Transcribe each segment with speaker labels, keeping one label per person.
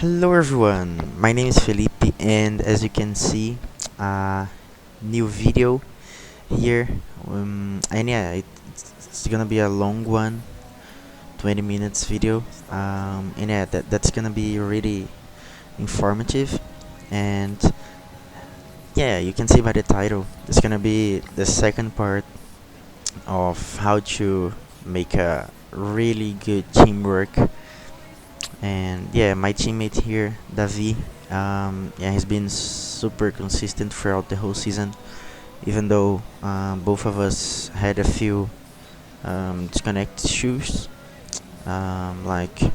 Speaker 1: Hello everyone, my name is Felipe, and as you can see, new video here. And yeah, it's gonna be a long one, 20 minutes video. And yeah, that's gonna be really informative. And yeah, you can see by the title, it's gonna be the second part of how to make a really good teamwork. And yeah, my teammate here, Davi, yeah, he's been super consistent throughout the whole season, even though both of us had a few disconnect issues. Like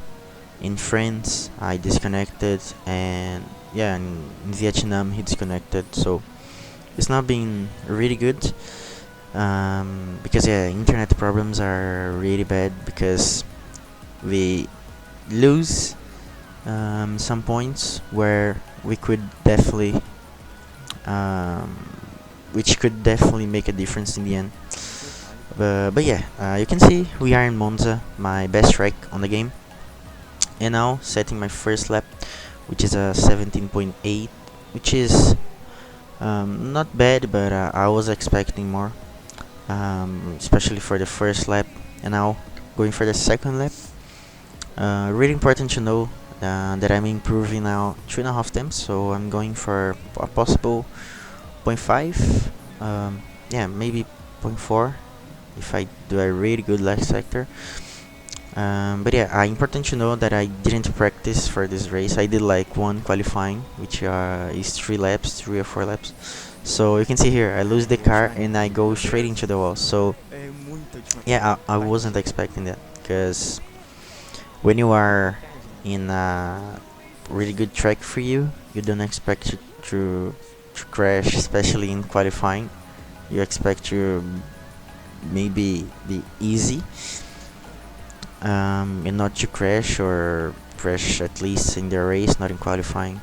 Speaker 1: in France, I disconnected, and yeah, in Vietnam he disconnected. So it's not been really good, because yeah, internet problems are really bad because we lose some points where we could definitely um, which could definitely make a difference in the end. But yeah, you can see we are in Monza, my best track on the game, and now setting my first lap, which is a 17.8, which is not bad, but I was expecting more, especially for the first lap. And now going for the second lap. Really important to know that I'm improving now 2.5 times, so I'm going for a possible 0.5, yeah, maybe 0.4 if I do a really good last sector. But yeah, important to know that I didn't practice for this race. I did like one qualifying, which is 3 or 4 laps. So you can see here, I lose the car and I go straight into the wall. So yeah, I wasn't expecting that, because when you are in a really good track for you, you don't expect to crash, especially in qualifying. You expect to maybe be easy, and not to crash, or crash at least in the race, not in qualifying.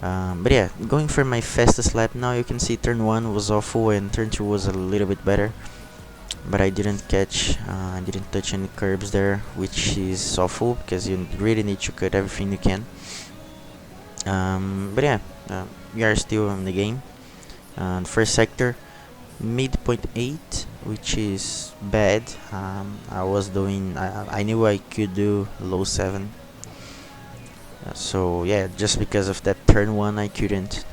Speaker 1: But yeah, going for my fastest lap now, you can see turn 1 was awful and turn 2 was a little bit better. But I didn't I didn't touch any curbs there, which is awful because you really need to cut everything you can. But yeah, we are still in the game. First sector, midpoint 8, which is bad. I knew I could do low 7. So yeah, just because of that turn 1, I couldn't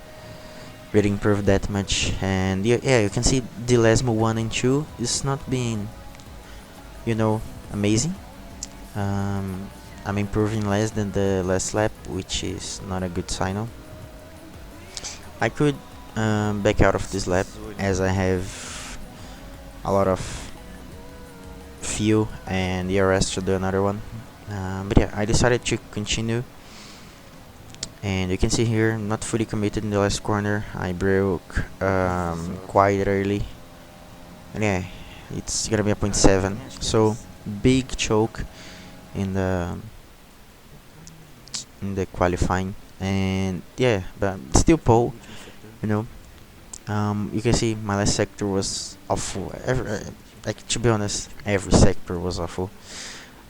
Speaker 1: really improve that much. And yeah, you can see the Lesmo 1 and 2 is not being, amazing. I'm improving less than the last lap, which is not a good signal. I could back out of this lap, as I have a lot of fuel and ERS to do another one. But yeah, I decided to continue. And you can see here, not fully committed in the last corner. I broke quite early. And yeah, it's gonna be a 0.7. So big choke in the qualifying. And yeah, but still pole. You can see my last sector was awful. Like, to be honest, every sector was awful.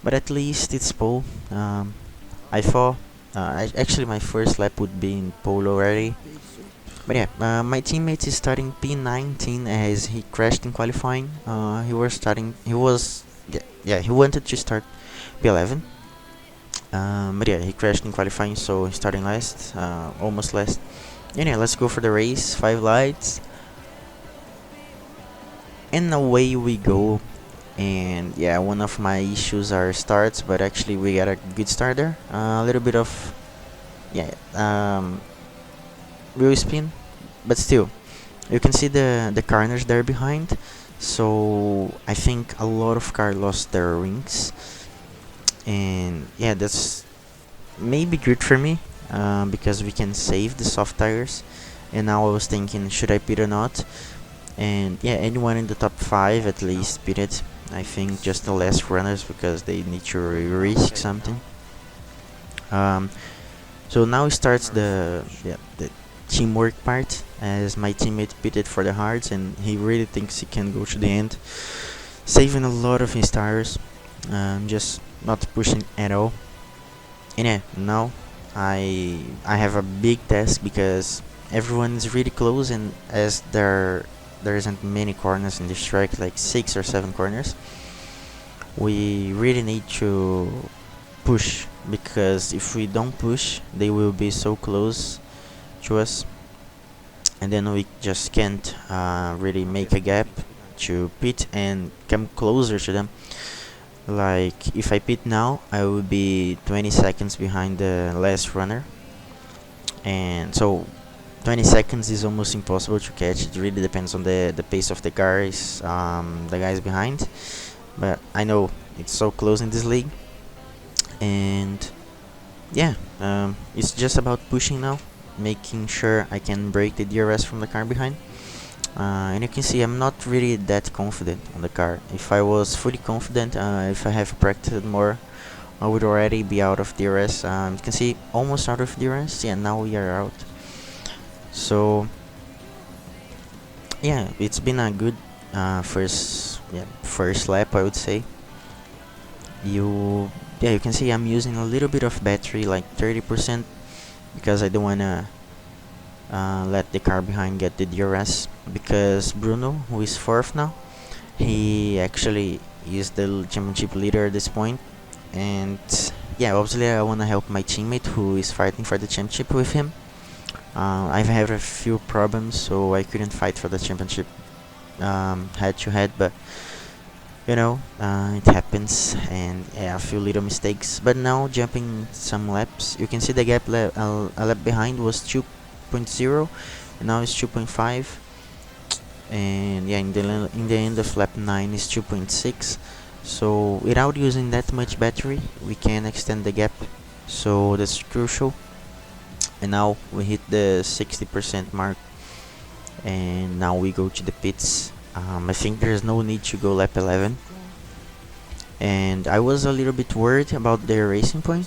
Speaker 1: But at least it's pole. I thought. Actually, my first lap would be in pole already. But yeah, my teammate is starting P19 as he crashed in qualifying. He wanted to start P11. But yeah, he crashed in qualifying, so he's starting last, almost last. And yeah, let's go for the race. 5 lights. And away we go. And yeah, one of my issues are starts, but actually we got a good start there. A little bit of wheel spin, but still you can see the corners there behind. So I think a lot of cars lost their rings, and yeah, that's maybe good for me, because we can save the soft tires. And now I was thinking, should I pit or not? And yeah, anyone in the top 5 at least pitted. I think just the last runners, because they need to risk something. So now starts the teamwork part, as my teammate pitted for the hards, and he really thinks he can go to the end, saving a lot of his tires, just not pushing at all. And yeah, now I have a big task because everyone is really close, and as there isn't many corners in this track, like 6 or 7 corners, we really need to push, because if we don't push, they will be so close to us, and then we just can't really make a gap to pit and come closer to them. Like, if I pit now, I will be 20 seconds behind the last runner, and so 20 seconds is almost impossible to catch. It really depends on the pace of the cars, the guys behind, but I know it's so close in this league. And yeah, it's just about pushing now, making sure I can break the DRS from the car behind. And you can see I'm not really that confident on the car. If I was fully confident, if I have practiced more, I would already be out of DRS. You can see almost out of DRS. Yeah, now we are out. So yeah, it's been a good first lap, I would say. You can see I'm using a little bit of battery, like 30%, because I don't wanna let the car behind get the DRS, because Bruno, who is 4th now, he actually is the championship leader at this point. And yeah, obviously I want to help my teammate who is fighting for the championship with him. I've had a few problems, so I couldn't fight for the championship head to head, but you know, it happens, and yeah, a few little mistakes. But now, jumping some laps, you can see the gap a lap behind was 2.0, and now it's 2.5. And yeah, in the end of lap 9 is 2.6. So without using that much battery, we can extend the gap. So that's crucial. And now we hit the 60% mark, and now we go to the pits. I think there's no need to go lap 11, and I was a little bit worried about their racing point,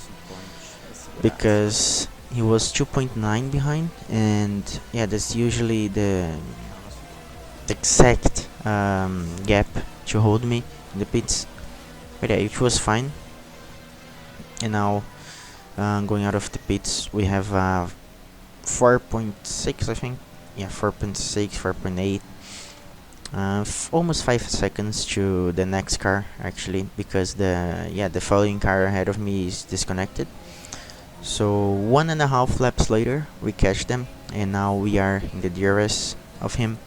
Speaker 1: because he was 2.9 behind, and yeah, that's usually the exact gap to hold me in the pits. But yeah, it was fine. And now going out of the pits, we have 4.6, I think. Yeah, 4.6, 4.8. Almost 5 seconds to the next car, actually, because the following car ahead of me is disconnected. So 1.5 laps later, we catch them, and now we are in the DRS of him.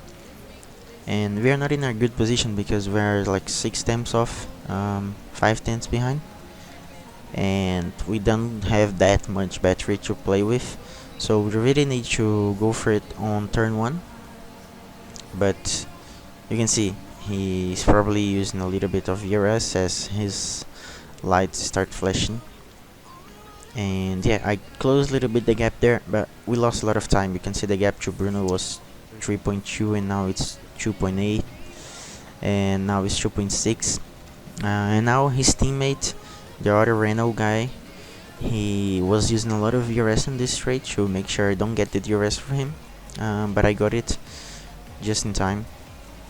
Speaker 1: And we are not in a good position, because we are like 6 tenths off, 5 tenths behind, and we don't have that much battery to play with. So we really need to go for it on turn 1. But you can see he's probably using a little bit of DRS as his lights start flashing. And yeah, I closed a little bit the gap there, but we lost a lot of time. You can see the gap to Bruno was 3.2, and now it's 2.8, and now it's 2.6. And now his teammate, the other Renault guy, he was using a lot of DRS in this straight to make sure I don't get the DRS for him, but I got it just in time.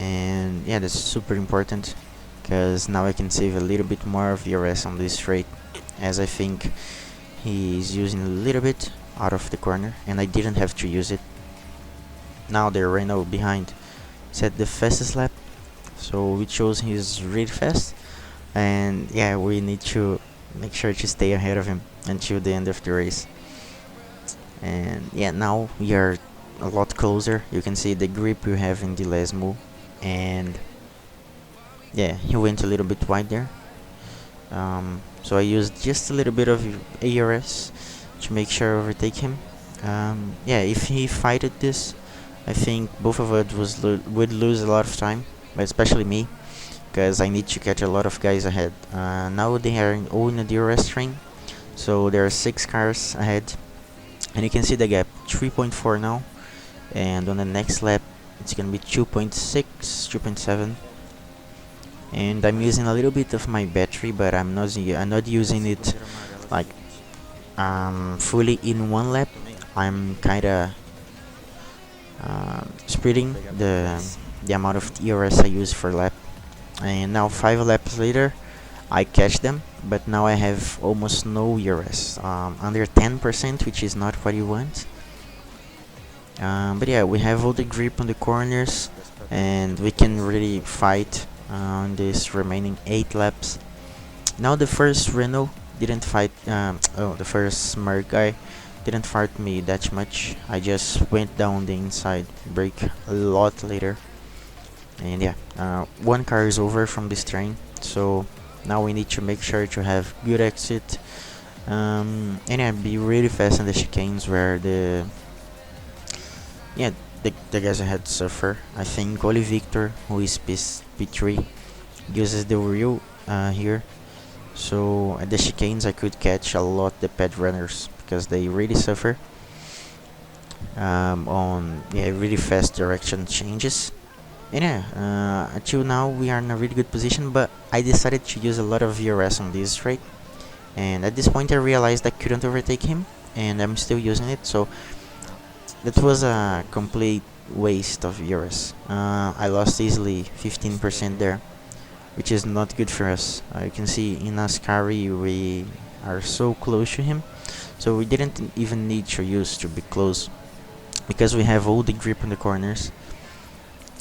Speaker 1: And yeah, that's super important, because now I can save a little bit more of DRS on this straight, as I think he's using a little bit out of the corner, and I didn't have to use it. Now the Renault behind set the fastest lap, so it shows he's really fast. And yeah, we need to make sure to stay ahead of him until the end of the race. And yeah, now we are a lot closer. You can see the grip we have in the last move, and yeah, he went a little bit wide there. So I used just a little bit of ARS to make sure I overtake him. Yeah, if he fighted this, I think both of us would lose a lot of time, but especially me, because I need to catch a lot of guys ahead. Now they are all in a DRS train, so there are 6 cars ahead, and you can see the gap, 3.4 now, and on the next lap it's gonna be 2.6, 2.7. And I'm using a little bit of my battery, but I'm not using it like fully in one lap. I'm kinda splitting the amount of DRS I use for lap. And now 5 laps later, I catch them, but now I have almost no ERS, under 10%, which is not what you want. But yeah, we have all the grip on the corners, and we can really fight on this remaining 8 laps. Now the first Renault didn't fight, the first smart guy didn't fight me that much. I just went down the inside brake a lot later. And yeah, one car is over from this train, so now we need to make sure to have good exit, and yeah, be really fast on the chicanes where the guys ahead suffer. I think only Victor, who is P3, uses the wheel here. So at the chicanes I could catch a lot the pad runners because they really suffer on really fast direction changes. And yeah, until now we are in a really good position, but I decided to use a lot of VRS on this straight, and at this point I realized I couldn't overtake him, and I'm still using it, so that was a complete waste of VRS. I lost easily 15% there, which is not good for us. You can see in Ascari we are so close to him, so we didn't even need to use to be close because we have all the grip on the corners.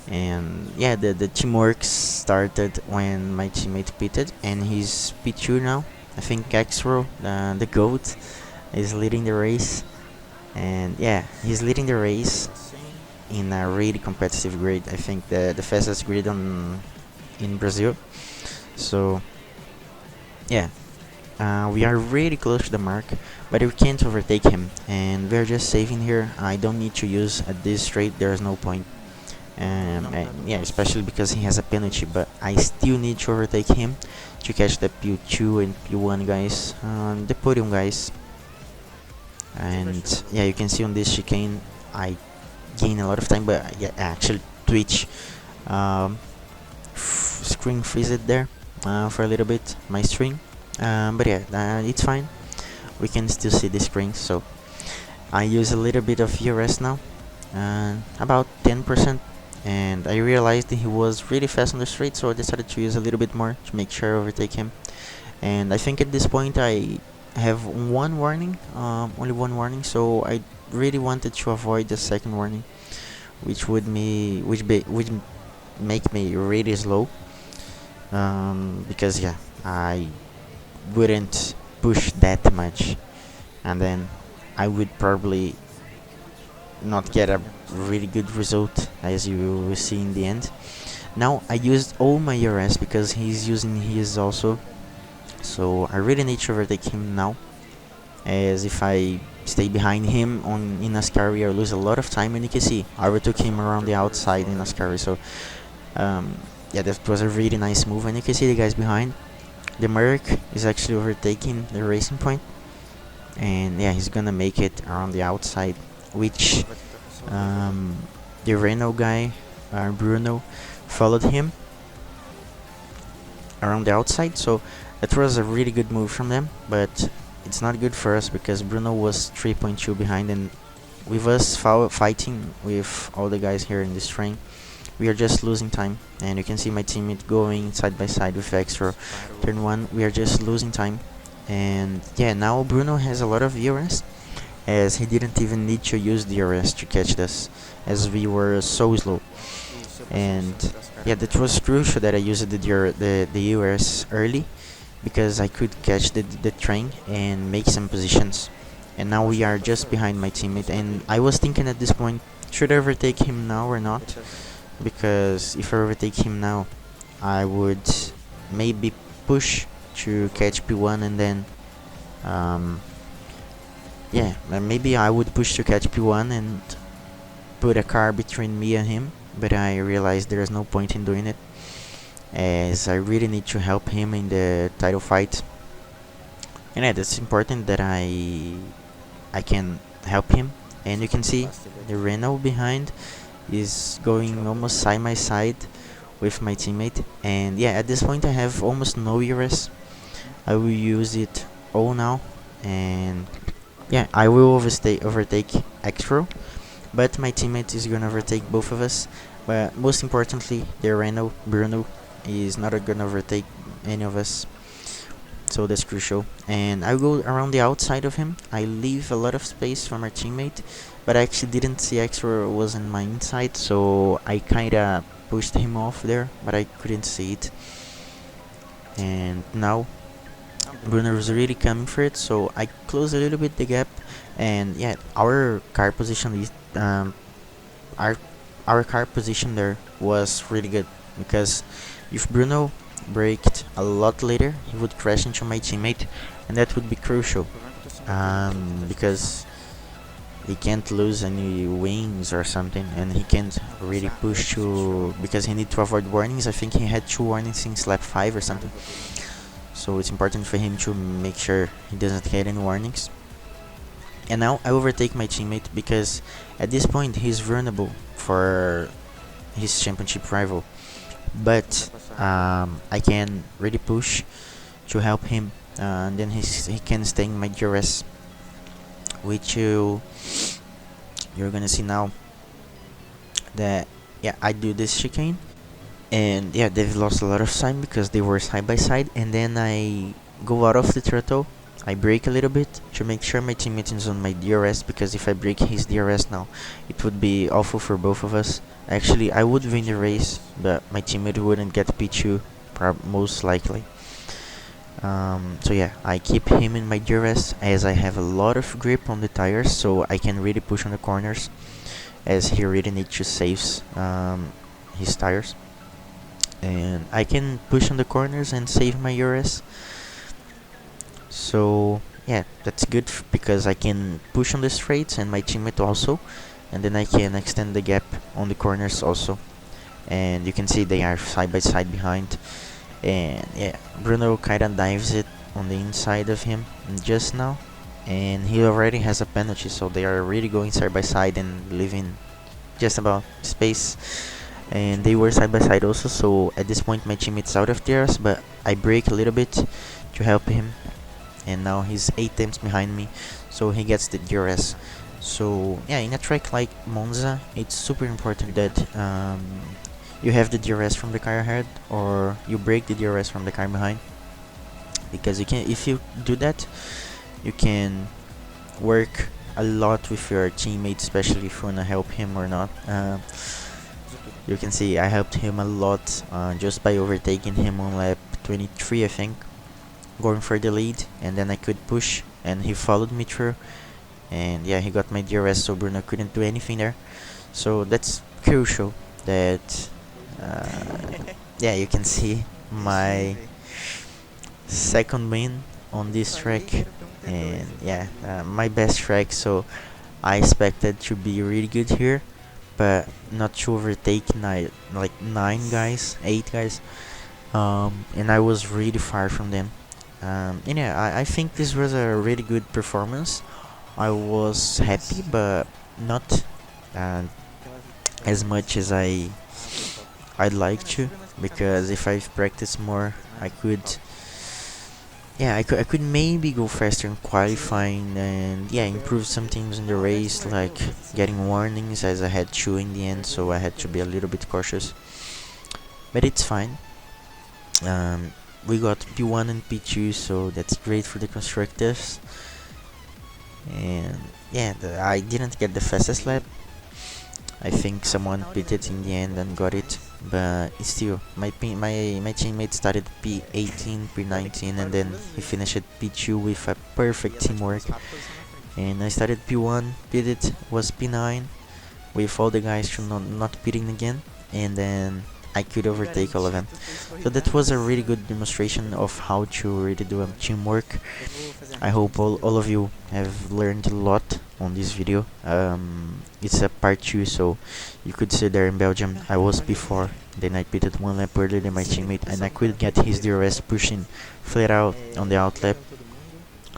Speaker 1: And yeah, the teamwork started when my teammate pitted, and he's P2 now. I think Xro, the GOAT, is leading the race, and yeah, he's leading the race in a really competitive grid. I think the fastest grid in Brazil. So yeah, we are really close to the mark, but we can't overtake him, and we're just saving here. I don't need to use at this straight, there's no point. And yeah, especially because he has a penalty, but I still need to overtake him to catch the P2 and P1 guys, the podium guys. And yeah, you can see on this chicane I gain a lot of time, but yeah, I actually twitch, screen freeze it there for a little bit, my string, but yeah, it's fine, we can still see the screen. So I use a little bit of ERS now, about 10%, and I realized that he was really fast on the straight, so I decided to use a little bit more to make sure I overtake him. And I think at this point I have one warning, only one warning, so I really wanted to avoid the second warning, which would make me really slow, because yeah, I wouldn't push that much, and then I would probably not get a really good result, as you will see in the end. Now I used all my ERS because he's using his also, so I really need to overtake him now, as if I stay behind him in Ascari I lose a lot of time. And you can see I overtook him around the outside in Ascari, so yeah, that was a really nice move. And you can see the guys behind, the Merc is actually overtaking the racing point, and yeah, he's gonna make it around the outside, which the Renault guy, Bruno, followed him around the outside, so that was a really good move from them. But it's not good for us because Bruno was 3.2 behind, and with us fighting with all the guys here in this train, we are just losing time. And you can see my teammate going side by side with Extra. Turn 1, we are just losing time. And yeah, now Bruno has a lot of ERS, as he didn't even need to use the ERS to catch us, as we were so slow. And yeah, that was crucial that I used the ERS early, because I could catch the train and make some positions. And now we are just behind my teammate, and I was thinking at this point, should I overtake him now or not? Because if I overtake him now, I would maybe push to catch P1, and then yeah, maybe I would push to catch P1 and put a car between me and him, but I realized there's no point in doing it, as I really need to help him in the title fight. And yeah, that's important that I can help him. And you can see the Renault behind is going almost side by side with my teammate. And yeah, at this point I have almost no ERS. I will use it all now, and yeah, I will overtake Xro, but my teammate is gonna overtake both of us. But most importantly, the Renault Bruno is not gonna overtake any of us. so that's crucial. And I go around the outside of him. I leave a lot of space for my teammate, but I actually didn't see X-Ray was in my inside, so I kinda pushed him off there, but I couldn't see it. And now Bruno was really coming for it, so I closed a little bit the gap. And yeah, our car position is our car position there was really good, because if Bruno braked a lot later, he would crash into my teammate, and that would be crucial, because he can't lose any wings or something, and he can't really push to, because he need to avoid warnings. I think he had 2 warnings since lap 5 or something, so it's important for him to make sure he doesn't get any warnings. And now I overtake my teammate, because at this point he's vulnerable for his championship rival, but I can really push to help him, and then he can stay in my DRS, which you're gonna see now that yeah, I do this chicane, and yeah, they've lost a lot of time because they were side by side, and then I go out of the throttle. I brake a little bit to make sure my teammate is on my DRS, because if I break his DRS now, it would be awful for both of us. Actually, I would win the race, but my teammate wouldn't get P2, most likely. So yeah, I keep him in my DRS, as I have a lot of grip on the tires, so I can really push on the corners, as he really needs to save his tires. And I can push on the corners and save my DRS. So yeah, that's good, because I can push on the straights and my teammate also, and then I can extend the gap on the corners also. And you can see they are side by side behind, and yeah, Bruno kinda dives it on the inside of him just now, and he already has a penalty, so they are really going side by side and leaving just about space. And they were side by side also, so at this point my teammate's out of theirs, but I brake a little bit to help him, and now he's 8 tenths behind me, so he gets the DRS. So yeah, in a track like Monza, it's super important that you have the DRS from the car ahead, or you break the DRS from the car behind, because you can, if you do that, you can work a lot with your teammate, especially if you wanna help him or not. You can see I helped him a lot just by overtaking him on lap 23, I think, going for the lead, and then I could push, and he followed me through, and yeah, he got my DRS, so Bruno couldn't do anything there. So that's crucial that yeah, you can see my second win on this track, and yeah, my best track, so I expected to be really good here, but not to overtake like 9 guys, 8 guys, and I was really far from them. And yeah, I think this was a really good performance. I was happy, but not as much as I'd like to, because if I practice more, I could, yeah, I could maybe go faster in qualifying, and yeah, improve some things in the race, like getting warnings, as I had 2 in the end, so I had to be a little bit cautious. But it's fine. We got P1 and P2, so that's great for the constructors. And yeah, I didn't get the fastest lap. I think someone pitted in the end and got it, but still, my teammate started P18, P19, and then he finished P2 with a perfect teamwork. And I started P1, pitted, was P9, with all the guys not pitting again, and then I could overtake all of them. So that was a really good demonstration of how to really do a teamwork. I hope all of you have learned a lot on this video. It's a part 2, so you could see there in Belgium I was before, then I pitted 1 lap earlier than my teammate, and I couldn't get his DRS pushing flat out on the out lap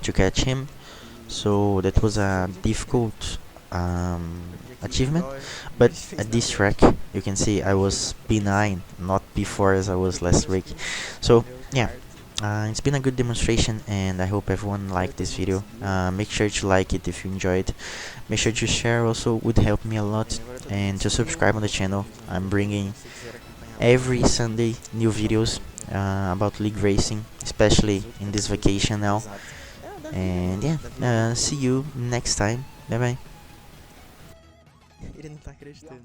Speaker 1: to catch him. So that was a difficult achievement, but at this track you can see I was P9, not P4 as I was last week. So yeah, it's been a good demonstration, and I hope everyone liked this video. Make sure to like it if you enjoyed. Make sure to share also, would help me a lot, and to subscribe on the channel. I'm bringing every Sunday new videos, about league racing, especially in this vacation now. And yeah, see you next time. Bye bye. Ele não tá acreditando.